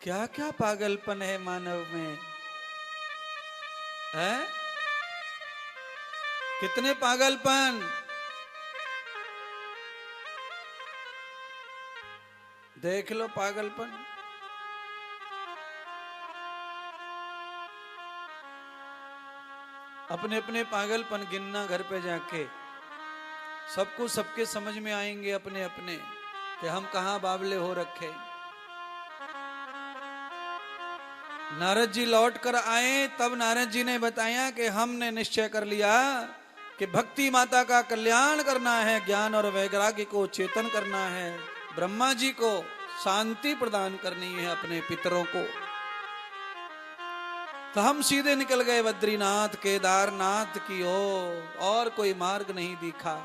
क्या क्या पागलपन है मानव में, है? कितने पागलपन। देख लो पागलपन। अपने अपने पागलपन गिनना घर पे जाके, सबको सबके समझ में आएंगे अपने अपने कि हम कहां बावले हो रखे। नारद जी लौट कर आए, तब नारद जी ने बताया कि हमने निश्चय कर लिया कि भक्ति माता का कल्याण करना है, ज्ञान और वैराग्य को चेतन करना है, ब्रह्मा जी को शांति प्रदान करनी है अपने पितरों को। तो हम सीधे निकल गए बद्रीनाथ केदारनाथ की ओर, और कोई मार्ग नहीं दिखा।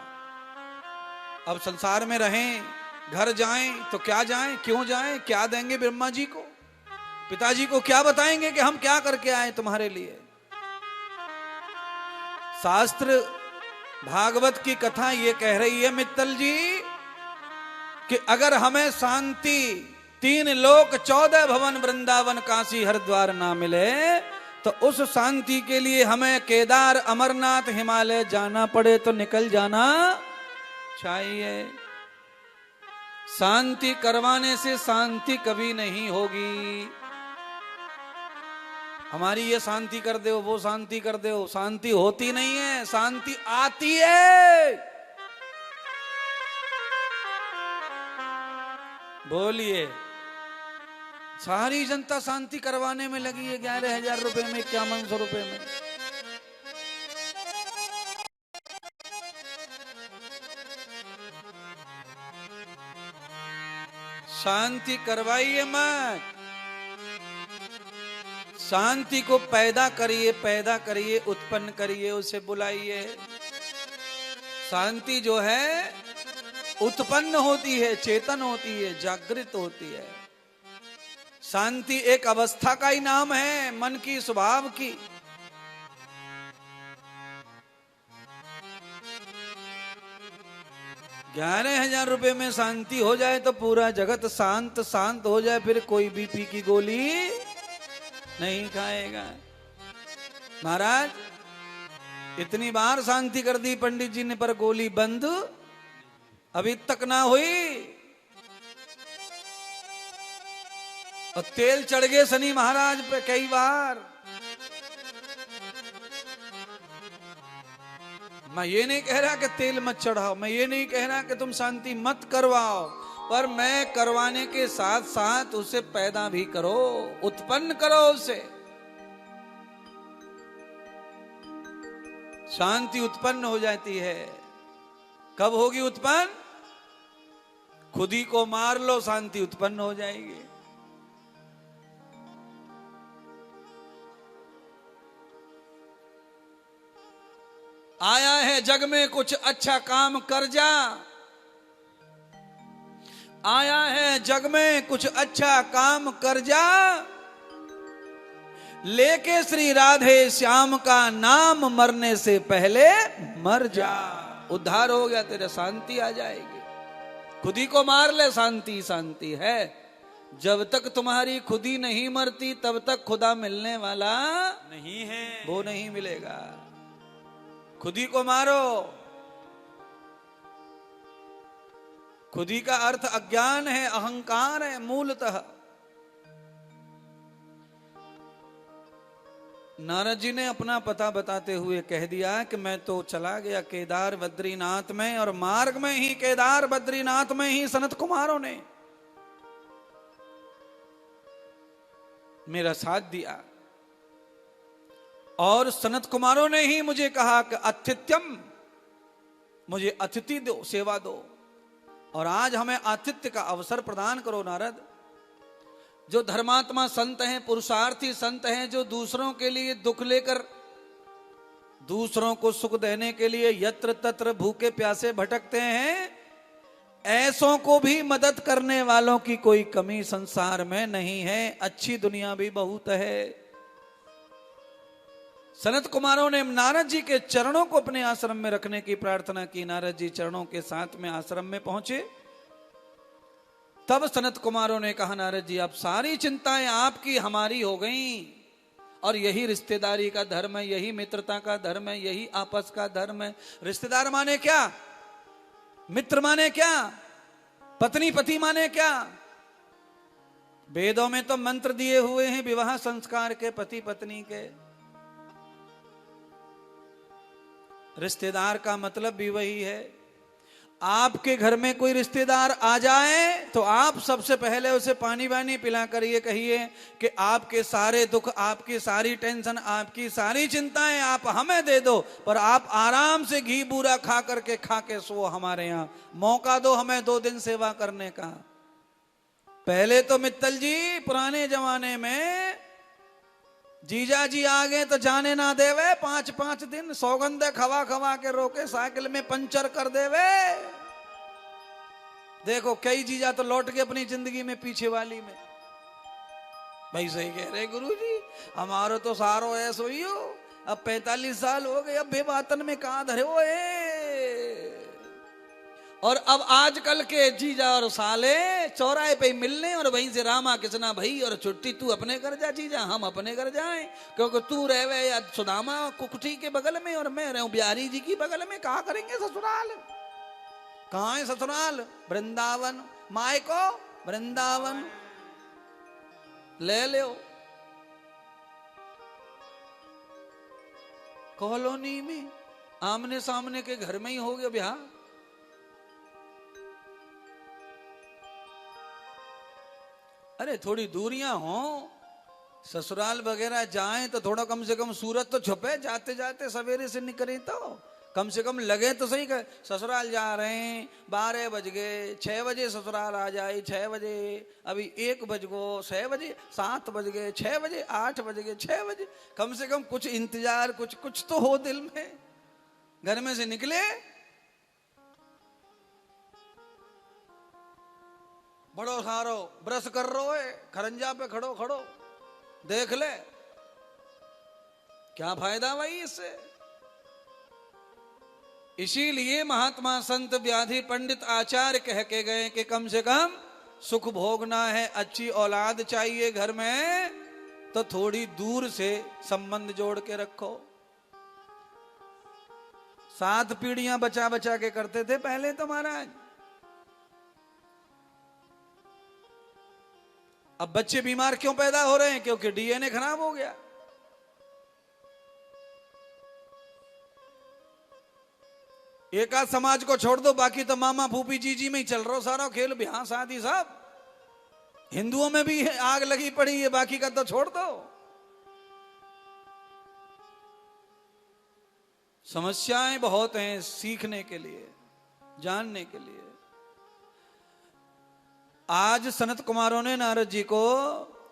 अब संसार में रहें, घर जाएं तो क्या जाएं, क्यों जाएं, क्या देंगे ब्रह्मा जी को, पिताजी को क्या बताएंगे कि हम क्या करके आए तुम्हारे लिए। शास्त्र भागवत की कथा ये कह रही है मित्तल जी कि अगर हमें शांति 3 लोक 14 भवन वृंदावन काशी हरिद्वार ना मिले तो उस शांति के लिए हमें केदार अमरनाथ हिमालय जाना पड़े तो निकल जाना चाहिए। शांति करवाने से शांति कभी नहीं होगी। हमारी ये शांति कर दो, वो शांति कर दो, शांति होती नहीं है, शांति आती है। बोलिए। सारी जनता शांति करवाने में लगी है 11,000 रुपए में, 5100 रुपए में। शांति करवाइए मत, शांति को पैदा करिए, पैदा करिए, उत्पन्न करिए, उसे बुलाइए। शांति जो है उत्पन्न होती है, चेतन होती है, जागृत होती है। शांति एक अवस्था का ही नाम है, मन की, स्वभाव की। ₹11,000 रुपए में शांति हो जाए तो पूरा जगत शांत शांत हो जाए, फिर कोई बीपी की गोली नहीं खाएगा। महाराज इतनी बार शांति कर दी पंडित जी ने, पर गोली बंद अभी तक ना हुई। और तेल चढ़ गए शनि महाराज पे कई बार। मैं ये नहीं कह रहा कि तेल मत चढ़ाओ, मैं ये नहीं कह रहा कि तुम शांति मत करवाओ, पर मैं करवाने के साथ साथ उसे पैदा भी करो, उत्पन्न करो उसे। शांति उत्पन्न हो जाती है। कब होगी उत्पन्न? खुद ही को मार लो, शांति उत्पन्न हो जाएगी। आया है जग में कुछ अच्छा काम कर जा, आया है जग में कुछ अच्छा काम कर जा, लेके श्री राधे श्याम का नाम मरने से पहले मर जा। उद्धार हो गया तेरा, शांति आ जाएगी। खुद ही को मार ले, शांति शांति है। जब तक तुम्हारी खुदी नहीं मरती तब तक खुदा मिलने वाला नहीं है, वो नहीं मिलेगा। खुदी को मारो। खुदी का अर्थ अज्ञान है, अहंकार है मूलतः। नारद जी ने अपना पता बताते हुए कह दिया कि मैं तो चला गया केदार बद्रीनाथ में, और मार्ग में ही केदार बद्रीनाथ में ही सनत कुमारों ने मेरा साथ दिया, और सनत कुमारों ने ही मुझे कहा कि आतिथ्यम, मुझे अतिथि दो, सेवा दो। और आज हमें आतिथ्य का अवसर प्रदान करो नारद। जो धर्मात्मा संत हैं, पुरुषार्थी संत हैं, जो दूसरों के लिए दुख लेकर दूसरों को सुख देने के लिए यत्र तत्र भूखे प्यासे भटकते हैं, ऐसों को भी मदद करने वालों की कोई कमी संसार में नहीं है। अच्छी दुनिया भी बहुत है। सनत कुमारों ने नारद जी के चरणों को अपने आश्रम में रखने की प्रार्थना की। नारद जी चरणों के साथ में आश्रम में पहुंचे तब सनत कुमारों ने कहा नारद जी, अब सारी चिंताएं आपकी हमारी हो गई, और यही रिश्तेदारी का धर्म है, यही मित्रता का धर्म है, यही आपस का धर्म है। रिश्तेदार माने क्या, मित्र माने क्या, पत्नी पति माने क्या? वेदों में तो मंत्र दिए हुए हैं विवाह संस्कार के, पति पत्नी के। रिश्तेदार का मतलब भी वही है। आपके घर में कोई रिश्तेदार आ जाए तो आप सबसे पहले उसे पानी वानी पिला कर ये कहिए कि आपके सारे दुख, आपकी सारी टेंशन, आपकी सारी चिंताएं आप हमें दे दो, पर आप आराम से घी बूरा खा के सो हमारे यहाँ, मौका दो हमें 2 दिन सेवा करने का। पहले तो मित्तल जी पुराने जमाने में जीजा जी आ गए तो जाने ना देवे, 5-5 दिन सौगंधे खवा खवा के रोके, साइकिल में पंचर कर देवे। देखो कई जीजा तो लौट के अपनी जिंदगी में पीछे वाली में। भाई सही कह रहे गुरुजी, हमारो तो सारो ऐसो ही हो, अब 45 साल हो गए, अब बेबातन में कहां धरे हो और अब आजकल के जीजा और साले चौराहे पे मिलने और वहीं से रामा कृष्णा भाई और छुट्टी, तू अपने घर जा जीजा, हम अपने घर जाएं, क्योंकि तू रहवे या सुदामा कुकठी के बगल में और मैं रहूं बिहारी जी की बगल में, कहा करेंगे ससुराल? कहाँ है ससुराल? वृंदावन। माए को वृंदावन ले लो, कॉलोनी में आमने सामने के घर में ही हो गया ब्याह। अरे थोड़ी दूरियां हो, ससुराल वगैरह जाएं तो थोड़ा कम से कम सूरत तो छुपे, जाते जाते सवेरे से निकले तो कम से कम लगे तो सही। कर ससुराल जा रहे हैं, 12 बज गए, 6 बजे ससुराल आ जाए, 6 बजे, अभी 1 बज गो, 6 बजे, 7 बज गए, 6 बजे, 8 बज गए, 6 बजे, कम से कम कुछ इंतजार, कुछ तो हो दिल में। घर में से निकले, बड़ो सारो ब्रश कर रो है, खरंजा पे खड़ो देख ले, क्या फायदा भाई इससे? इसीलिए महात्मा संत व्याधि पंडित आचार्य कह के गए कि कम से कम सुख भोगना है, अच्छी औलाद चाहिए घर में, तो थोड़ी दूर से संबंध जोड़ के रखो। 7 पीढ़ियां बचा बचा के करते थे पहले तो महाराज। अब बच्चे बीमार क्यों पैदा हो रहे हैं? क्योंकि डीएनए खराब हो गया। एक आध समाज को छोड़ दो, बाकी तो मामा फूफी जीजी में ही चल रहा सारा खेल, ब्याह शादी सब। हिंदुओं में भी आग लगी पड़ी है, बाकी का तो छोड़ दो। समस्याएं बहुत हैं सीखने के लिए, जानने के लिए। आज सनत कुमारों ने नारद जी को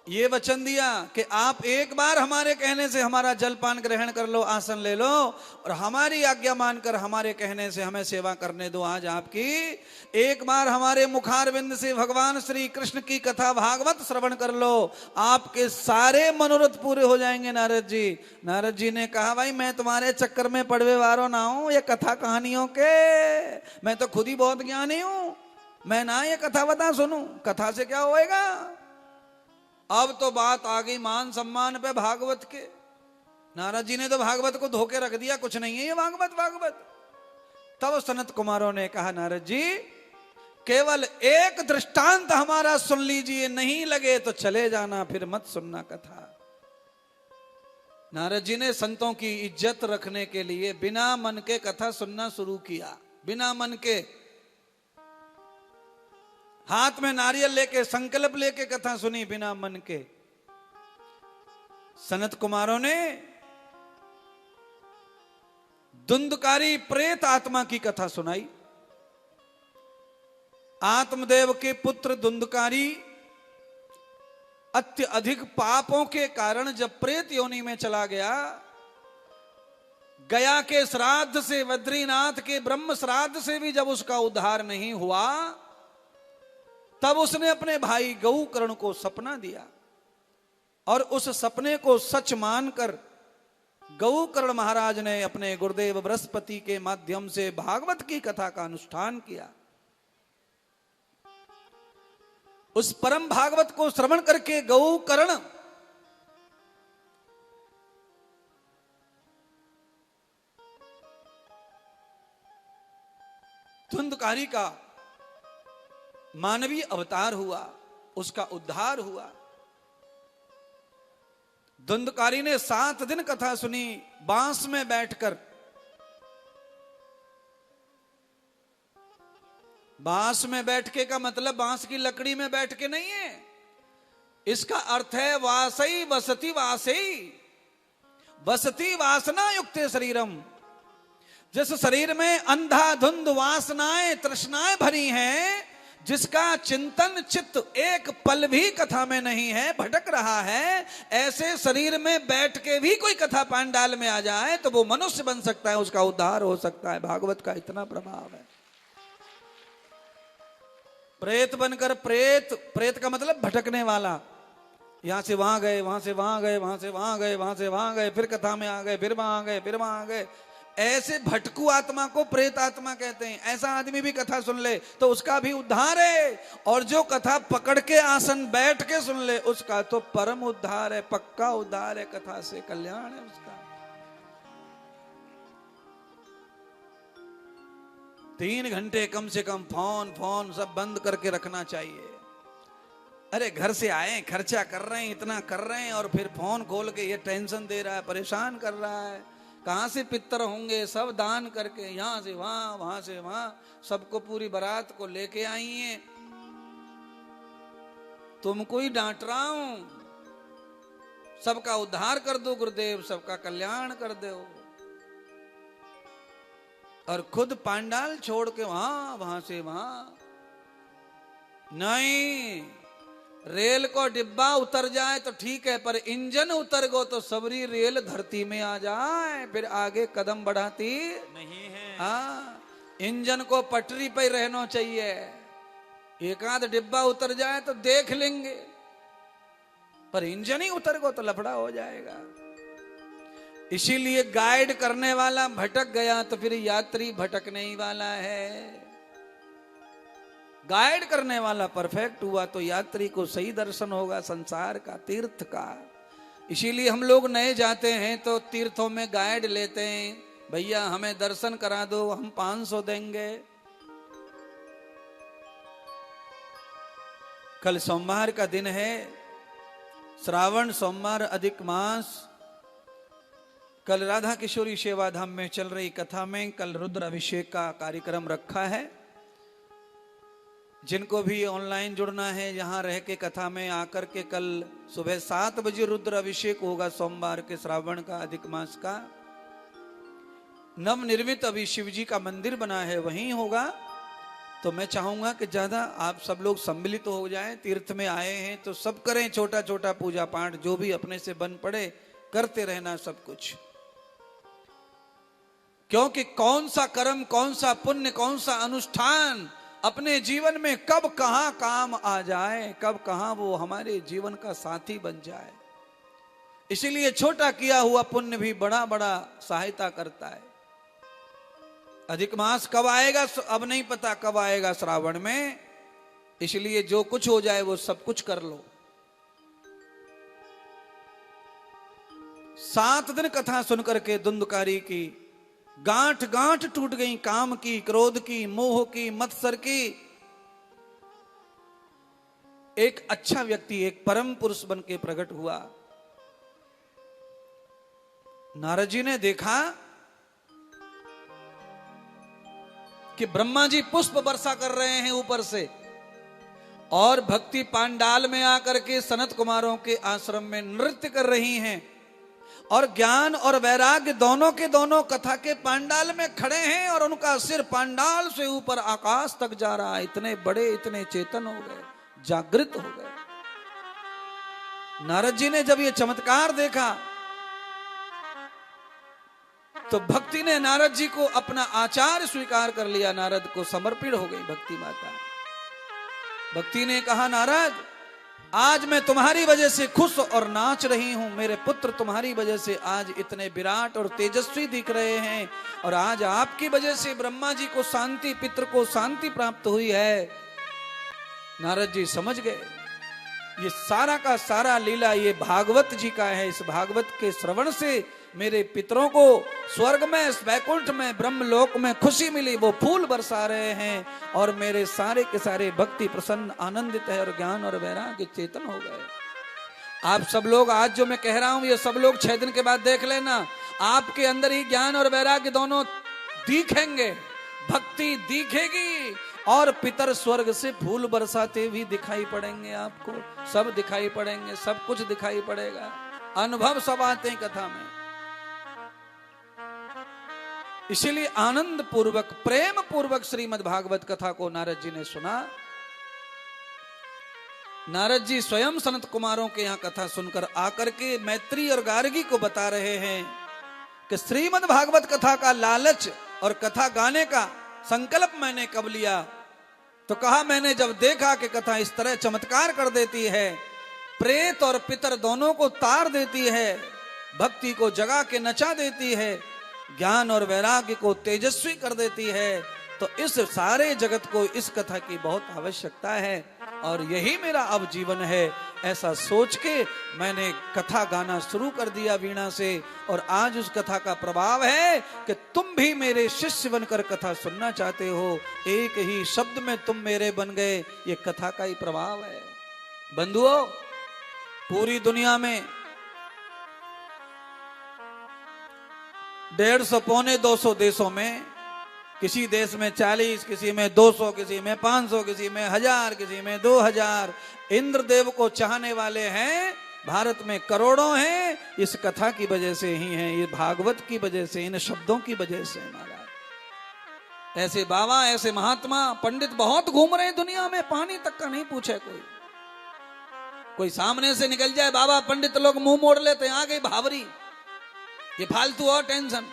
ये वचन दिया कि आप एक बार हमारे कहने से हमारा जलपान ग्रहण कर लो, आसन ले लो, और हमारी आज्ञा मानकर हमारे कहने से हमें सेवा करने दो। आज आपकी एक बार हमारे मुखारविंद से भगवान श्री कृष्ण की कथा भागवत श्रवण कर लो, आपके सारे मनोरथ पूरे हो जाएंगे। नारद जी, नारद जी ने कहा भाई मैं तुम्हारे चक्कर में पड़वे वारो ना हूं, ये कथा कहानियों के, मैं तो खुद ही बहुत ज्ञानी हूं, मैं ना ये कथा बता सुनूं, कथा से क्या होएगा। अब तो बात आ गई मान सम्मान पे भागवत के। नारद जी ने तो भागवत को धोके रख दिया, कुछ नहीं है ये भागवत। तब सनत कुमारों ने कहा नारद जी केवल एक दृष्टांत हमारा सुन लीजिए, नहीं लगे तो चले जाना, फिर मत सुनना कथा। नारद जी ने संतों की इज्जत रखने के लिए बिना मन के कथा सुनना शुरू किया। बिना मन के, हाथ में नारियल लेके संकल्प लेके कथा सुनी, बिना मन के। सनत कुमारों ने धुंधकारी प्रेत आत्मा की कथा सुनाई। आत्मदेव के पुत्र धुंधकारी अत्यधिक पापों के कारण जब प्रेत योनि में चला गया, गया के श्राद्ध से, बद्रीनाथ के ब्रह्म श्राद्ध से भी जब उसका उद्धार नहीं हुआ, तब उसने अपने भाई गौकर्ण को सपना दिया, और उस सपने को सच मानकर गौकर्ण महाराज ने अपने गुरुदेव बृहस्पति के माध्यम से भागवत की कथा का अनुष्ठान किया। उस परम भागवत को श्रवण करके गौ कर्ण धुंधकारी का मानवीय अवतार हुआ, उसका उद्धार हुआ। धुंधकारी ने 7 दिन कथा सुनी बांस में बैठकर। बांस में बैठके का मतलब बांस की लकड़ी में बैठ के नहीं है, इसका अर्थ है वासई वसती वासई, वसती वासना युक्त शरीरम। जिस शरीर में अंधाधुंध वासनाएं तृष्णाएं भरी हैं, जिसका चिंतन चित्त एक पल भी कथा में नहीं है, भटक रहा है, ऐसे शरीर में बैठ के भी कोई कथा पांडाल में आ जाए तो वो मनुष्य बन सकता है, उसका उद्धार हो सकता है। भागवत का इतना प्रभाव है। प्रेत बनकर प्रेत का मतलब भटकने वाला, यहां से वहां गए, वहां से वहां गए, वहां से वहां गए, वहां से वहां गए, फिर कथा में आ गए, फिर वहां गए, फिर वहां गए, ऐसे भटकू आत्मा को प्रेत आत्मा कहते हैं। ऐसा आदमी भी कथा सुन ले तो उसका भी उद्धार है, और जो कथा पकड़ के आसन बैठ के सुन ले उसका तो परम उद्धार है, पक्का उद्धार है, कथा से कल्याण है उसका। 3 घंटे कम से कम फोन सब बंद करके रखना चाहिए। अरे घर से आए, खर्चा कर रहे हैं, इतना कर रहे हैं, और फिर फोन खोल के ये टेंशन दे रहा है, परेशान कर रहा है। कहां से पितर होंगे, सब दान करके यहां से वहां, वहां से वहां, सबको पूरी बारात को लेके आई हैं। तुमको ही डांट रहा हूं, सबका उद्धार कर दो गुरुदेव, सबका कल्याण कर दो। और खुद पांडाल छोड़ के वहां, वहां से वहां नहीं। रेल को डिब्बा उतर जाए तो ठीक है, पर इंजन उतर गो तो सबरी रेल धरती में आ जाए, फिर आगे कदम बढ़ाती नहीं है। हाँ, इंजन को पटरी पर रहना चाहिए। एक आध डिब्बा उतर जाए तो देख लेंगे, पर इंजन ही उतर गो तो लफड़ा हो जाएगा। इसीलिए गाइड करने वाला भटक गया तो फिर यात्री भटकने ही वाला है। गाइड करने वाला परफेक्ट हुआ तो यात्री को सही दर्शन होगा संसार का, तीर्थ का। इसीलिए हम लोग नए जाते हैं तो तीर्थों में गाइड लेते हैं, भैया हमें दर्शन करा दो, हम 500 देंगे। कल सोमवार का दिन है, श्रावण सोमवार, अधिक मास। कल राधा किशोरी सेवा धाम में चल रही कथा में कल रुद्र अभिषेक का कार्यक्रम रखा है। जिनको भी ऑनलाइन जुड़ना है, यहाँ रह के कथा में आकर के कल सुबह 7 बजे रुद्र अभिषेक होगा, सोमवार के श्रावण का अधिक मास का। नवनिर्मित अभी शिव जी का मंदिर बना है, वहीं होगा। तो मैं चाहूंगा कि ज्यादा आप सब लोग सम्मिलित हो जाएं। तीर्थ में आए हैं तो सब करें, छोटा छोटा पूजा पाठ जो भी अपने से बन पड़े करते रहना सब कुछ। क्योंकि कौन सा कर्म, कौन सा पुण्य, कौन सा अनुष्ठान अपने जीवन में कब कहां काम आ जाए, कब कहां वो हमारे जीवन का साथी बन जाए। इसीलिए छोटा किया हुआ पुण्य भी बड़ा बड़ा सहायता करता है। अधिक मास कब आएगा अब नहीं पता, कब आएगा श्रावण में। इसलिए जो कुछ हो जाए वो सब कुछ कर लो। 7 दिन कथा सुनकर के धुंधकारी की गांठ गांठ टूट गई, काम की, क्रोध की, मोह की, मत्सर की। एक अच्छा व्यक्ति, एक परम पुरुष बन के प्रकट हुआ। नारद जी ने देखा कि ब्रह्मा जी पुष्प वर्षा कर रहे हैं ऊपर से, और भक्ति पांडाल में आकर के सनत कुमारों के आश्रम में नृत्य कर रही हैं, और ज्ञान और वैराग्य दोनों के दोनों कथा के पांडाल में खड़े हैं, और उनका सिर पांडाल से ऊपर आकाश तक जा रहा है। इतने बड़े, इतने चेतन हो गए, जागृत हो गए। नारद जी ने जब ये चमत्कार देखा तो भक्ति ने नारद जी को अपना आचार्य स्वीकार कर लिया, नारद को समर्पित हो गई भक्ति माता। भक्ति ने कहा, नारद आज मैं तुम्हारी वजह से खुश और नाच रही हूं। मेरे पुत्र तुम्हारी वजह से आज इतने विराट और तेजस्वी दिख रहे हैं, और आज आपकी वजह से ब्रह्मा जी को शांति, पितृ को शांति प्राप्त हुई है। नारद जी समझ गए ये सारा का सारा लीला ये भागवत जी का है। इस भागवत के श्रवण से मेरे पितरों को स्वर्ग में, वैकुंठ में, ब्रह्मलोक में खुशी मिली, वो फूल बरसा रहे हैं और मेरे सारे के सारे भक्ति प्रसन्न आनंदित है और ज्ञान और वैराग्य चेतन हो गए। आप सब लोग आज जो मैं कह रहा हूं ये सब लोग 6 दिन के बाद देख लेना, आपके अंदर ही ज्ञान और वैराग्य दोनों दिखेंगे, भक्ति दिखेगी और पितर स्वर्ग से फूल बरसाते भी दिखाई पड़ेंगे। आपको सब दिखाई पड़ेंगे, सब कुछ दिखाई पड़ेगा, अनुभव सब आते हैं कथा में। इसीलिए आनंद पूर्वक, प्रेम पूर्वक श्रीमद् भागवत कथा को नारद जी ने सुना। नारद जी स्वयं सनत कुमारों के यहाँ कथा सुनकर आकर के मैत्री और गार्गी को बता रहे हैं कि श्रीमद् भागवत कथा का लालच और कथा गाने का संकल्प मैंने कब लिया, तो कहा मैंने जब देखा कि कथा इस तरह चमत्कार कर देती है, प्रेत और पितर दोनों को तार देती है, भक्ति को जगा के नचा देती है, ज्ञान और वैराग्य को तेजस्वी कर देती है, तो इस सारे जगत को इस कथा की बहुत आवश्यकता है और यही मेरा अब जीवन है। ऐसा सोच के मैंने कथा गाना शुरू कर दिया वीणा से और आज उस कथा का प्रभाव है कि तुम भी मेरे शिष्य बनकर कथा सुनना चाहते हो, एक ही शब्द में तुम मेरे बन गए, ये कथा का ही प्रभाव है। बंधुओं, पूरी दुनिया में 150 पौने 200 देशों में, किसी देश में 40, किसी में 200, किसी में 500, किसी में 1000, किसी में 2000 इंद्रदेव को चाहने वाले हैं। भारत में करोड़ों हैं। इस कथा की वजह से ही है, ये भागवत की वजह से, इन शब्दों की वजह से। महाराज ऐसे बाबा, ऐसे महात्मा, पंडित बहुत घूम रहे हैं दुनिया में, पानी तक का नहीं पूछे कोई सामने से निकल जाए बाबा पंडित, लोग मुंह मोड़ लेते हैं, आ गई भावरी, ये फालतू और टेंशन।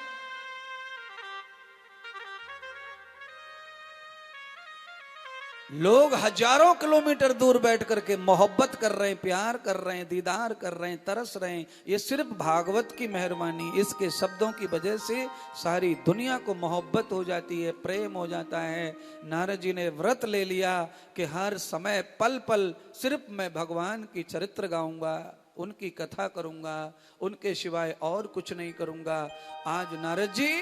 लोग हजारों किलोमीटर दूर बैठ करके मोहब्बत कर रहे हैं, प्यार कर रहे हैं, दीदार कर रहे हैं, तरस रहे हैं। ये सिर्फ भागवत की मेहरबानी, इसके शब्दों की वजह से सारी दुनिया को मोहब्बत हो जाती है, प्रेम हो जाता है। नारद जी ने व्रत ले लिया कि हर समय पल पल सिर्फ मैं भगवान की चरित्र गाऊंगा, उनकी कथा करूंगा, उनके सिवाय और कुछ नहीं करूंगा। आज नारद जी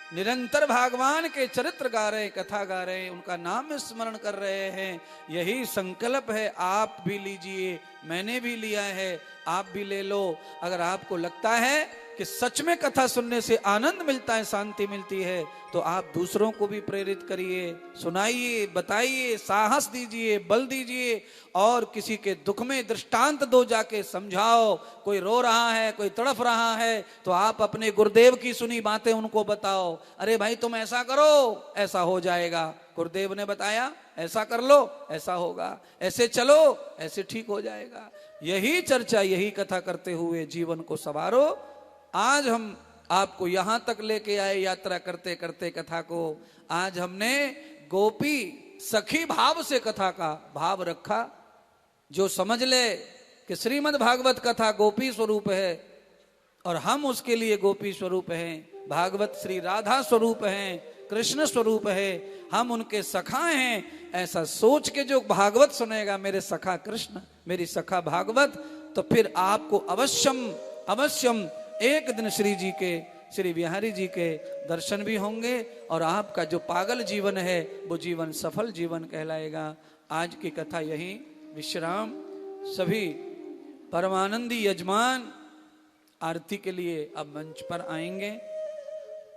निरंतर भगवान के चरित्र गा रहे, कथा गा रहे, उनका नाम स्मरण कर रहे हैं। यही संकल्प है, आप भी लीजिए, मैंने भी लिया है, आप भी ले लो। अगर आपको लगता है कि सच में कथा सुनने से आनंद मिलता है, शांति मिलती है, तो आप दूसरों को भी प्रेरित करिए, सुनाइए, बताइए, साहस दीजिए, बल दीजिए और किसी के दुख में दृष्टांत दो, जाके समझाओ। कोई रो रहा है, कोई तड़फ रहा है, तो आप अपने गुरुदेव की सुनी बातें उनको बताओ। अरे भाई तुम ऐसा करो, ऐसा हो जाएगा, गुरुदेव ने बताया, ऐसा कर लो, ऐसा होगा, ऐसे चलो, ऐसे ठीक हो जाएगा। यही चर्चा, यही कथा करते हुए जीवन को संवारो। आज हम आपको यहां तक लेके आए, यात्रा करते करते कथा को। आज हमने गोपी सखी भाव से कथा का भाव रखा। जो समझ ले कि श्रीमद् भागवत कथा गोपी स्वरूप है और हम उसके लिए गोपी स्वरूप हैं, भागवत श्री राधा स्वरूप हैं, कृष्ण स्वरूप है, हम उनके सखा हैं, ऐसा सोच के जो भागवत सुनेगा, मेरे सखा कृष्ण, मेरी सखा भागवत, तो फिर आपको अवश्यम अवश्यम एक दिन श्री जी के, श्री बिहारी जी के दर्शन भी होंगे और आपका जो पागल जीवन है वो जीवन सफल जीवन कहलाएगा। आज की कथा यही विश्राम। सभी परमानंदी यजमान आरती के लिए अब मंच पर आएंगे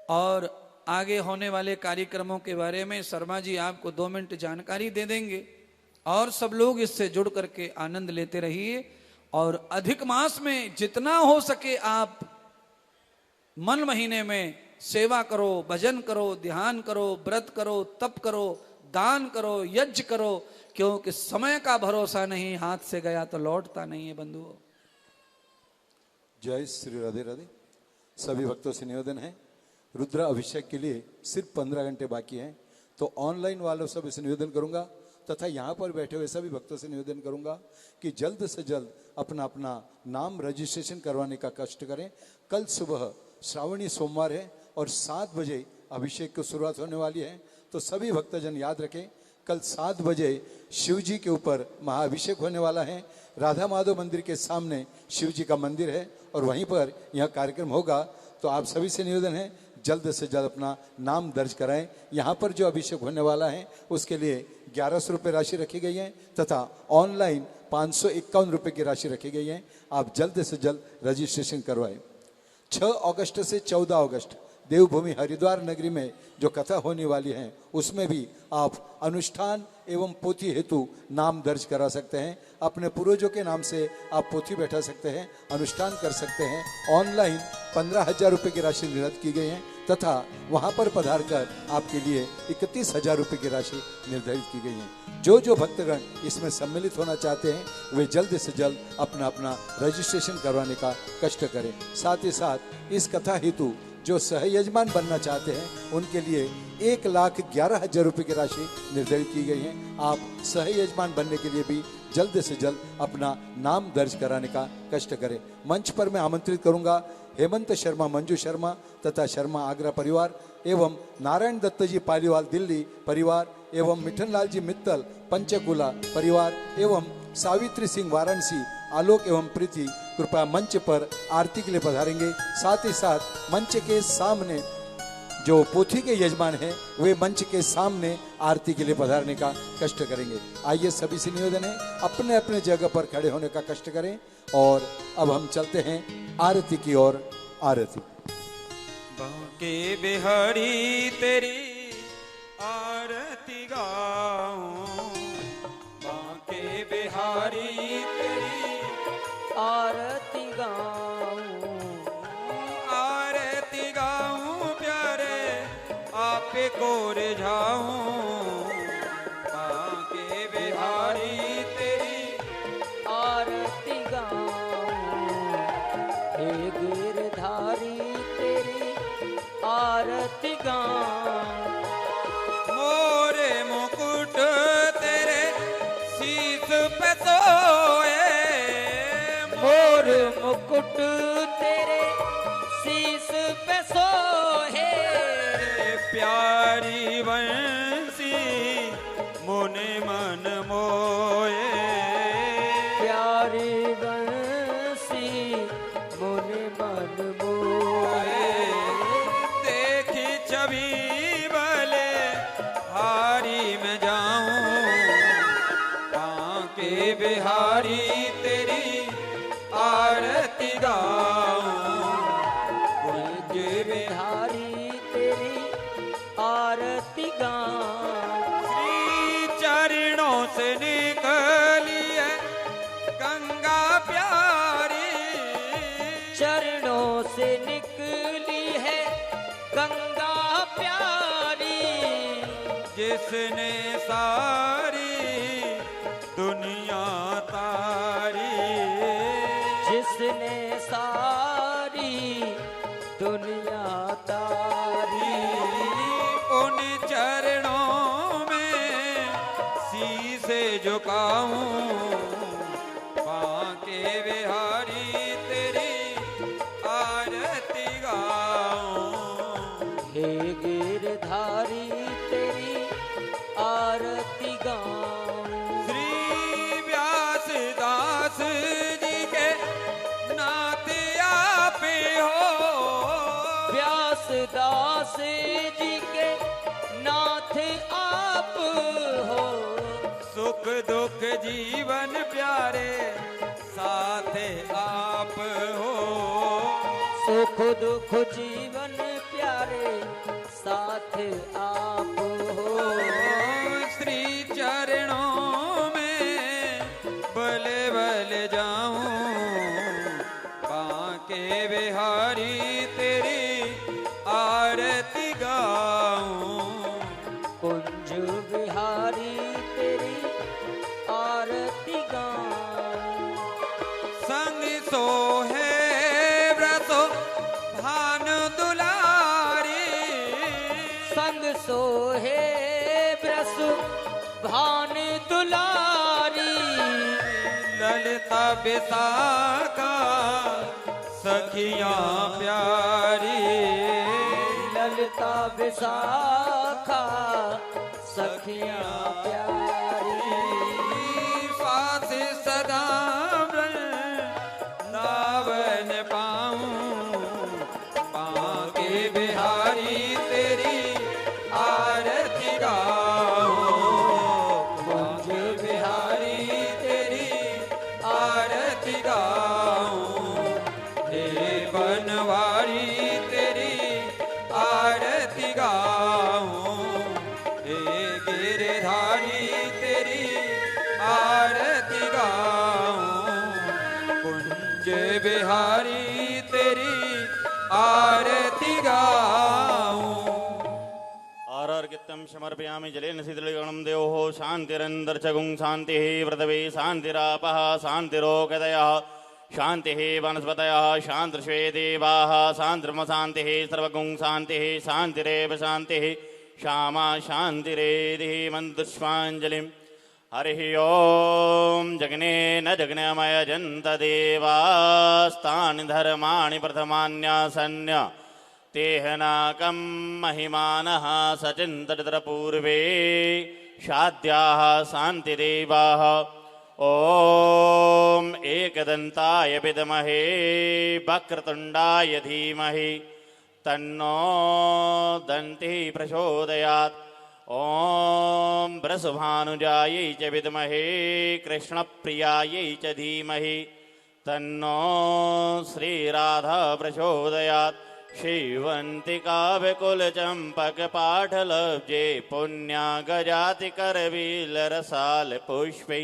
और आगे होने वाले कार्यक्रमों के बारे में शर्मा जी आपको 2 मिनट जानकारी दे देंगे और सब लोग इससे जुड़ करके आनंद लेते रहिए। और अधिक मास में जितना हो सके आप मन महीने में सेवा करो, भजन करो, ध्यान करो, व्रत करो, तप करो, दान करो, यज्ञ करो, क्योंकि समय का भरोसा नहीं, हाथ से गया तो लौटता नहीं है बंधुओं। जय श्री राधे राधे। सभी भक्तों से निवेदन है, रुद्र अभिषेक के लिए सिर्फ 15 घंटे बाकी हैं, तो ऑनलाइन वालों सब इसे निवेदन करूंगा तथा यहाँ पर बैठे हुए सभी भक्तों से निवेदन करूंगा कि जल्द से जल्द अपना अपना नाम रजिस्ट्रेशन करवाने का कष्ट करें। कल सुबह श्रावणी सोमवार है और 7 बजे अभिषेक की शुरुआत होने वाली है, तो सभी भक्तजन याद रखें कल 7 बजे शिव जी के ऊपर महाअभिषेक होने वाला है। राधा माधव मंदिर के सामने शिव जी का मंदिर है और वहीं पर यह कार्यक्रम होगा। तो आप सभी से निवेदन है जल्द से जल्द अपना नाम दर्ज कराएं। यहाँ पर जो अभिषेक होने वाला है उसके लिए 1100 रुपये राशि रखी गई है तथा ऑनलाइन 551 रुपये की राशि रखी गई है। आप जल्द से जल्द रजिस्ट्रेशन करवाएं। 6 अगस्त से 14 अगस्त देवभूमि हरिद्वार नगरी में जो कथा होने वाली है उसमें भी आप अनुष्ठान एवं पोथी हेतु नाम दर्ज करा सकते हैं। अपने पूर्वजों के नाम से आप पोथी बैठा सकते हैं, अनुष्ठान कर सकते हैं। ऑनलाइन 15,000 रुपये की राशि निर्धारित की गई है तथा वहां पर पधार कर आपके लिए 31,000 रुपये की राशि निर्धारित की गई है। जो भक्तगण इसमें सम्मिलित होना चाहते हैं वे जल्द से जल्द अपना अपना रजिस्ट्रेशन करवाने का कष्ट करें। साथ ही साथ इस कथा हेतु जो सहयजमान बनना चाहते हैं उनके लिए 1,11,000 रुपये की राशि निर्धारित की गई है। आप सहयजमान बनने के लिए भी जल्द से जल्द अपना नाम दर्ज कराने का कष्ट करें। मंच पर मैं आमंत्रित करूंगा हेमंत शर्मा, मंजू शर्मा तथा शर्मा आगरा परिवार एवं नारायण दत्त जी पालीवाल दिल्ली परिवार एवं मिठनलाल जी मित्तल पंचकुला परिवार एवं सावित्री सिंह वाराणसी, आलोक एवं प्रीति कृपया मंच पर आरती के लिए पधारेंगे। साथ ही साथ मंच के सामने जो पोथी के यजमान हैं वे मंच के सामने आरती के लिए पधारने का कष्ट करेंगे। आइए सभी से निवेदन है अपने अपने जगह पर खड़े होने का कष्ट करें। और अब हम चलते हैं आरती की ओर। आरती। बांके बिहारी तेरी आरती गाऊं, बांके बिहारी तेरी आरती गाऊं, आरती गाऊं प्यारे आपे को रिझाऊं। बांके बिहारी तेरी आरती गाऊं, हे गिरधारी तेरी आरती गाऊं। मोरे मुकुट तेरे शीस पे सोए, मोर मुकुट तेरे शीस पे सोहे, प्यारी बंसी मुने मन मोए, प्यारी बंसी मुने मन मोहे। देखी छवि भले हारी में जाऊं। बांके बिहारी तेरी आरती गाऊं, हे गिरधारी तेरी आरती गाऊं। श्री चरणों से निकली है गंगा प्यारी, चरणों से निकली है गंगा प्यारी, जिसने सारी दुनिया तारी, जिसने सारी दुनिया तारी। उन चरणों में शीसे झुकाऊं। बांके बिहारी तेरी आरती गाऊं, हे गिरधारी तेरी आरती गाऊं। श्री व्यासदास जी के नाथ आप हो, व्यासदास जी के नाथ आप हो, सुख दुख जीवन प्यारे साथ आप हो, सुख दुख जीवन प्यारे साथ आप हो। श्री चरणों में बले बले जाऊं। बांके बिहारी तेरी आरती गाऊं, कुंज बिहारी तेरी आरती गाऊं। संग सोहे व्रतो भान दुलारी, संग सोहे ब्रस भान दुलारी, ललिता विशाखा सखियां प्यारी, ललिता विशाखा सखियां प्यारी। पास सदा वृंदावन पाऊं, बांके बिहारी तेरी आरती गाऊं, बांके बिहारी तेरी आरती गाऊं, हे बनवारी तेरी आरती गाऊं, हे गिरधारी तेरी आरती गाऊं, कुंज बिहारी तेरी आरती गाऊं। आरार्गित्यं समर्पयामि जलेन शीतलगणं देवः शान्तिरन्तर्चगुं शान्तिः व्रतवे शान्तिरापः शान्तिरोगदयः शान्तिः वनस्पतयः शान्तिर्षे देवाः शान्तिर्मशान्तिः सर्वगुं शान्तिः शान्तिरेव शान्तिः श्यामा शान्तिरेधिः मन्त्रुष्पाञ्जलिम्। हरिः ॐ जग्ने न जग्नमयजन्त देवास्तानि धर्माणि प्रथमान्यासन्य तेहनाकं महिमानः सचिन्तरितरपूर्वे शाद्याः शान्तिदेवाः। ॐ एकदन्ताय विद्महे वक्रतुण्डाय धीमहि तन्नो दन्तिः प्रचोदयात्। ॐ वृषभानुजायै च विद्महे कृष्णप्रियायै च धीमहि तन्नो श्रीराधा प्रचोदयात्। श्रीवन्तिकाव्यकुलचम्पकपाठलब्जे पुण्यागजातिकरविलरसालपुष्पै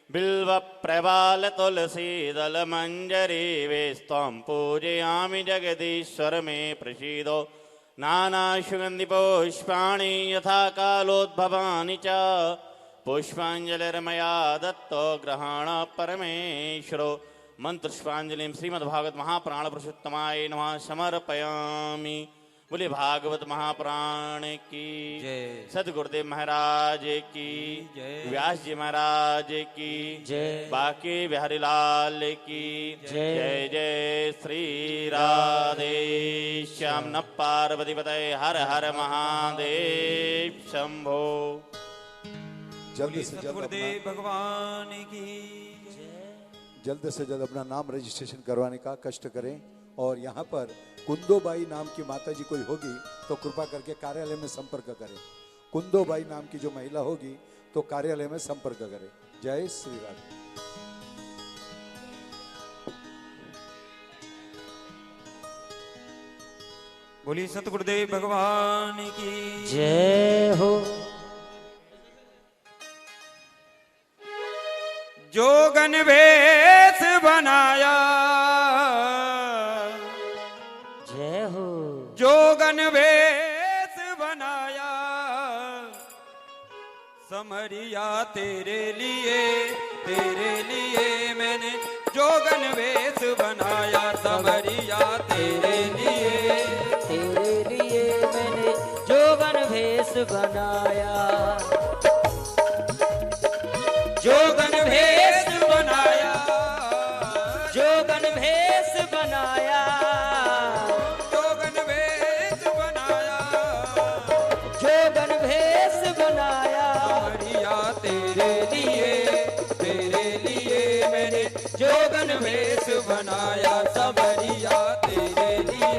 बिल्वप्रबालतुलसीदलमञ्जरीवेस्त्वं पूजयामि जगदीश्वर मे प्रसीदो। नानासुगन्धिपुष्पाणि यथा कालोद्भवानि च पुष्पाञ्जलिर्मया दत्तो ग्रहण परमेश्वरो। मंत्रुष्पांजलिं श्रीमद्भागवत महापुराण पुरुषोत्तमाय नमः समर्पयामि। बोले भागवत महापुराण की जय। सदगुरुदेव महाराज की जय। व्यास जी महाराज की जय। बाकी बिहारी लाल की जय। जय जय श्री राधे श्याम न पार्वती पतये हर हर महादेव शंभो। जल्द से जल्द गुरुदेव भगवान की अपना नाम रजिस्ट्रेशन करवाने का कष्ट करें। और यहाँ पर कुंदोबाई नाम की माता जी कोई होगी तो कृपा करके कार्यालय में संपर्क करें। कुंदोबाई नाम की जो महिला होगी तो कार्यालय में संपर्क करें। जय श्री राधे। बोली सतगुरुदेव भगवान की जय हो। जोगन वेश बनाया, जय हो। जोगन वेश बनाया, समरिया तेरे लिए मैंने जोगन वेश बनाया, समरिया तेरे लिए मैंने जोगन वेश बनाया, जोगन भेष बनाया, जोगन भेष बनाया, जोगन भेष बनाया, जोगन भेष बनाया, समरिया तेरे लिए मैंने जोगन भेष बनाया, समरिया तेरे लिए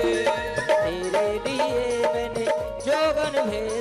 मैंने जोगन भेष